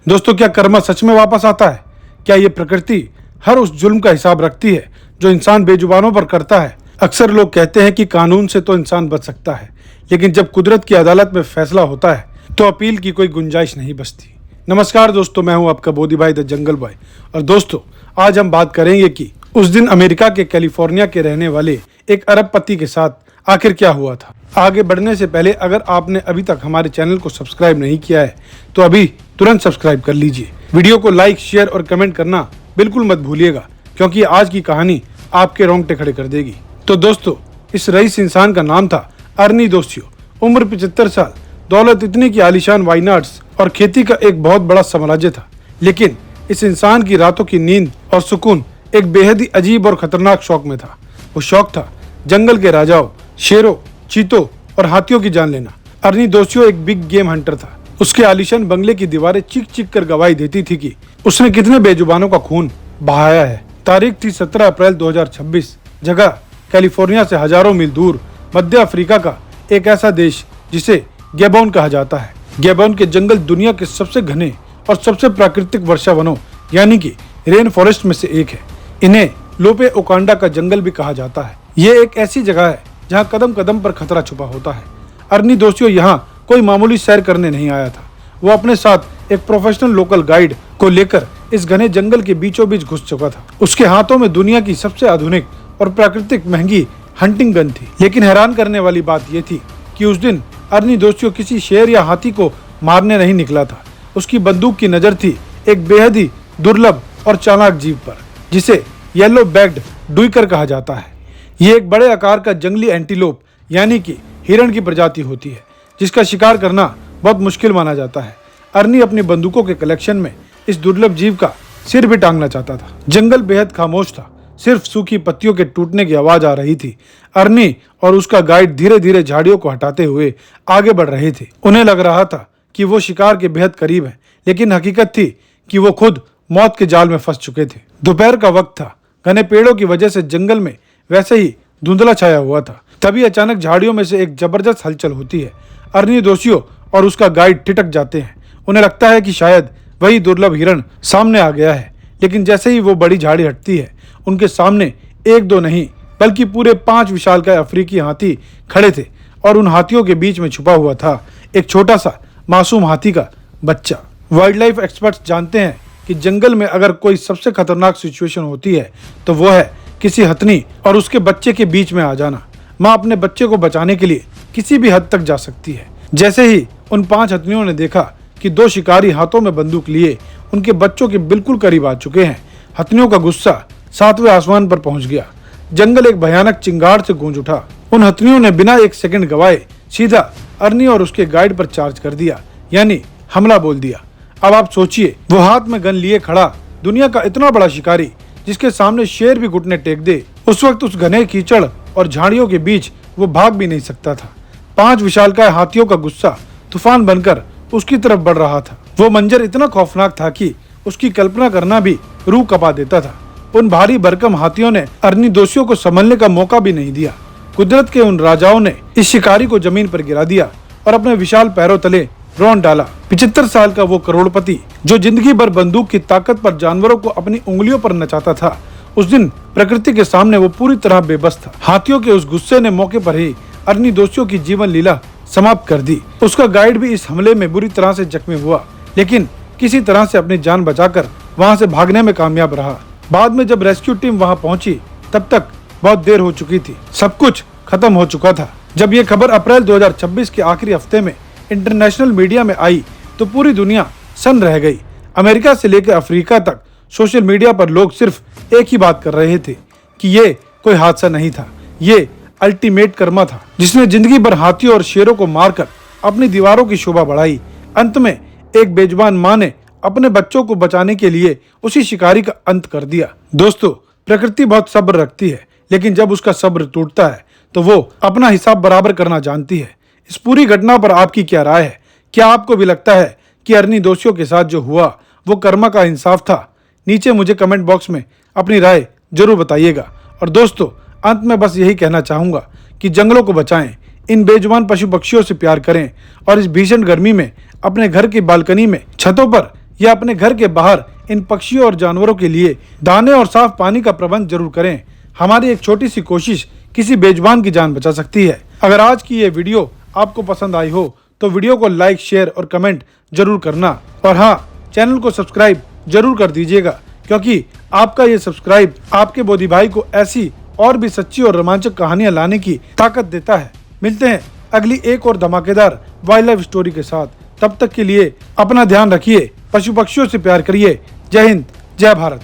दोस्तों, क्या कर्मा सच में वापस आता है? क्या ये प्रकृति हर उस जुल्म का हिसाब रखती है जो इंसान बेजुबानों पर करता है? अक्सर लोग कहते हैं कि कानून से तो इंसान बच सकता है, लेकिन जब कुदरत की अदालत में फैसला होता है तो अपील की कोई गुंजाइश नहीं बचती। नमस्कार दोस्तों, मैं हूं आपका बोधी भाई द जंगल बॉय। और दोस्तों, आज हम बात करेंगे कि उस दिन अमेरिका के कैलिफोर्निया के रहने वाले एक अरबपति के साथ आखिर क्या हुआ था। आगे बढ़ने से पहले अगर आपने अभी तक हमारे चैनल को सब्सक्राइब नहीं किया है तो अभी तुरंत सब्सक्राइब कर लीजिए। वीडियो को लाइक, शेयर और कमेंट करना बिल्कुल मत भूलिएगा, क्योंकि आज की कहानी आपके रोंगटे खड़े कर देगी। तो दोस्तों, इस रईस इंसान का नाम था अर्नी दोसियो। उम्र 75 साल, दौलत इतनी की आलीशान वाइनार्ड्स और खेती का एक बहुत बड़ा साम्राज्य था। लेकिन इस इंसान की रातों की नींद और सुकून एक बेहद ही अजीब और खतरनाक शौक में था। वो शौक था जंगल के राजाओं, शेरों, चीतों और हाथियों की जान लेना। अर्नी दोसियो एक बिग गेम हंटर था। उसके आलीशान बंगले की दीवारें चीख चीख कर गवाही देती थी कि उसने कितने बेजुबानों का खून बहाया है। तारीख थी 17 अप्रैल 2026। जगह कैलिफोर्निया से हजारों मील दूर मध्य अफ्रीका का एक ऐसा देश जिसे गैबोन कहा जाता है। गैबोन के जंगल दुनिया के सबसे घने और सबसे प्राकृतिक वर्षा वनों यानी कि रेन फॉरेस्ट में से एक है। इन्हें लोपे ओकांडा का जंगल भी कहा जाता है। ये एक ऐसी जगह है जहाँ कदम कदम पर खतरा छुपा होता है। अर्नी दोसियो यहाँ कोई मामूली सैर करने नहीं आया था। वो अपने साथ एक प्रोफेशनल लोकल गाइड को लेकर इस घने जंगल के बीचों बीच घुस चुका था। उसके हाथों में दुनिया की सबसे आधुनिक और प्राकृतिक महंगी हंटिंग गन थी। लेकिन हैरान करने वाली बात यह थी कि उस दिन अर्नी दोसियो किसी शेर या हाथी को मारने नहीं निकला था। उसकी बंदूक की नजर थी एक बेहद ही दुर्लभ और चालाक जीव पर, जिसे येलो बैक्ड डुइकर कहा जाता है। ये एक बड़े आकार का जंगली एंटीलोप यानी कि हिरण की प्रजाति होती है, जिसका शिकार करना बहुत मुश्किल माना जाता है। अर्नी अपनी बंदूकों के कलेक्शन में इस दुर्लभ जीव का सिर भी टांगना चाहता था। जंगल बेहद खामोश था, सिर्फ सूखी पत्तियों के टूटने की आवाज आ रही थी। अर्नी और उसका गाइड धीरे धीरे झाड़ियों को हटाते हुए आगे बढ़ रहे थे। उन्हें लग रहा था कि वो शिकार के बेहद करीब हैं, लेकिन हकीकत थी कि वो खुद मौत के जाल में फंस चुके थे। दोपहर का वक्त था। घने पेड़ों की वजह से जंगल में वैसे ही धुंधला छाया हुआ था। तभी अचानक झाड़ियों में से एक जबरदस्त हलचल होती है। अर्नी दोसियो और उसका गाइड ठिठक जाते हैं। उन्हें लगता है कि शायद वही दुर्लभ हिरण सामने आ गया है। लेकिन जैसे ही वो बड़ी झाड़ी हटती है, उनके सामने एक दो नहीं बल्कि पूरे 5 विशालकाय अफ्रीकी हाथी खड़े थे। और उन हाथियों के बीच में छुपा हुआ था एक छोटा सा मासूम हाथी का बच्चा। वाइल्ड लाइफ एक्सपर्ट्स जानते हैं कि जंगल में अगर कोई सबसे खतरनाक सिचुएशन होती है तो वो है किसी हथनी और उसके बच्चे के बीच में आ जाना। माँ अपने बच्चे को बचाने के लिए किसी भी हद तक जा सकती है। जैसे ही उन 5 हथनियों ने देखा कि 2 शिकारी हाथों में बंदूक लिए उनके बच्चों के बिल्कुल करीब आ चुके हैं, हथनियों का गुस्सा 7वें आसमान पर पहुंच गया। जंगल एक भयानक चिंगार से गूंज उठा। उन हथनियों ने बिना एक सेकंड गवाए सीधा अर्नी और उसके गाइड पर चार्ज कर दिया, यानी हमला बोल दिया। अब आप सोचिए, वो हाथ में गन लिए खड़ा दुनिया का इतना बड़ा शिकारी जिसके सामने शेर भी घुटने टेक दे, उस वक्त उस घने कीचड़ और झाड़ियों के बीच वो भाग भी नहीं सकता था। 5 विशालकाय हाथियों का गुस्सा तूफान बनकर उसकी तरफ बढ़ रहा था। वो मंजर इतना खौफनाक था कि उसकी कल्पना करना भी रूह कपा देता था। उन भारी भरकम हाथियों ने अर्नी दोसियो को संभलने का मौका भी नहीं दिया। कुदरत के उन राजाओं ने इस शिकारी को जमीन पर गिरा दिया और अपने विशाल पैरों तले रौंद डाला। 75 साल का वो करोड़पति जो जिंदगी भर बंदूक की ताकत पर जानवरों को अपनी उंगलियों पर नचाता था, उस दिन प्रकृति के सामने वो पूरी तरह बेबस था। हाथियों के उस गुस्से ने मौके पर ही अर्नी दोसियो की जीवन लीला समाप्त कर दी। उसका गाइड भी इस हमले में बुरी तरह से जख्मी हुआ, लेकिन किसी तरह से अपनी जान बचाकर वहां से भागने में कामयाब रहा। बाद में जब रेस्क्यू टीम वहां पहुंची तब तक बहुत देर हो चुकी थी। सब कुछ खत्म हो चुका था। जब ये खबर अप्रैल 2026 के आखिरी हफ्ते में इंटरनेशनल मीडिया में आई तो पूरी दुनिया सन्न रह गई। अमेरिका से लेकर अफ्रीका तक सोशल मीडिया पर लोग सिर्फ एक ही बात कर रहे थे कि ये कोई हादसा नहीं था, ये अल्टीमेट कर्मा था जिसने जिंदगी भर हाथियों और शेरों को मारकर अपनी दीवारों की शोभा बढ़ाई। अंत में एक बेजुबान माँ ने अपने बच्चों को बचाने के लिए उसी शिकारी का अंत कर दिया। दोस्तों, प्रकृति बहुत सब्र रखती है, लेकिन जब उसका सब्र टूटता है तो वो अपना हिसाब बराबर करना जानती है। इस पूरी घटना पर आपकी क्या राय है? क्या आपको भी लगता है कि अर्नी दोसियो के साथ जो हुआ वो कर्मा का इंसाफ था? नीचे मुझे कमेंट बॉक्स में अपनी राय जरूर बताइएगा। और दोस्तों, अंत में बस यही कहना चाहूँगा कि जंगलों को बचाएं, इन बेजुबान पशु पक्षियों से प्यार करें और इस भीषण गर्मी में अपने घर की बालकनी में, छतों पर या अपने घर के बाहर इन पक्षियों और जानवरों के लिए दाने और साफ पानी का प्रबंध जरूर करें। हमारी एक छोटी सी कोशिश किसी बेजुबान की जान बचा सकती है। अगर आज की ये वीडियो आपको पसंद आई हो तो वीडियो को लाइक, शेयर और कमेंट जरूर करना। और हाँ, चैनल को सब्सक्राइब जरूर कर दीजिएगा, क्योंकि आपका ये सब्सक्राइब आपके बोधी भाई को ऐसी और भी सच्ची और रोमांचक कहानियां लाने की ताकत देता है। मिलते हैं अगली एक और धमाकेदार वाइल्ड लाइफ स्टोरी के साथ। तब तक के लिए अपना ध्यान रखिए, पशु पक्षियों से प्यार करिए। जय हिंद, जय भारत।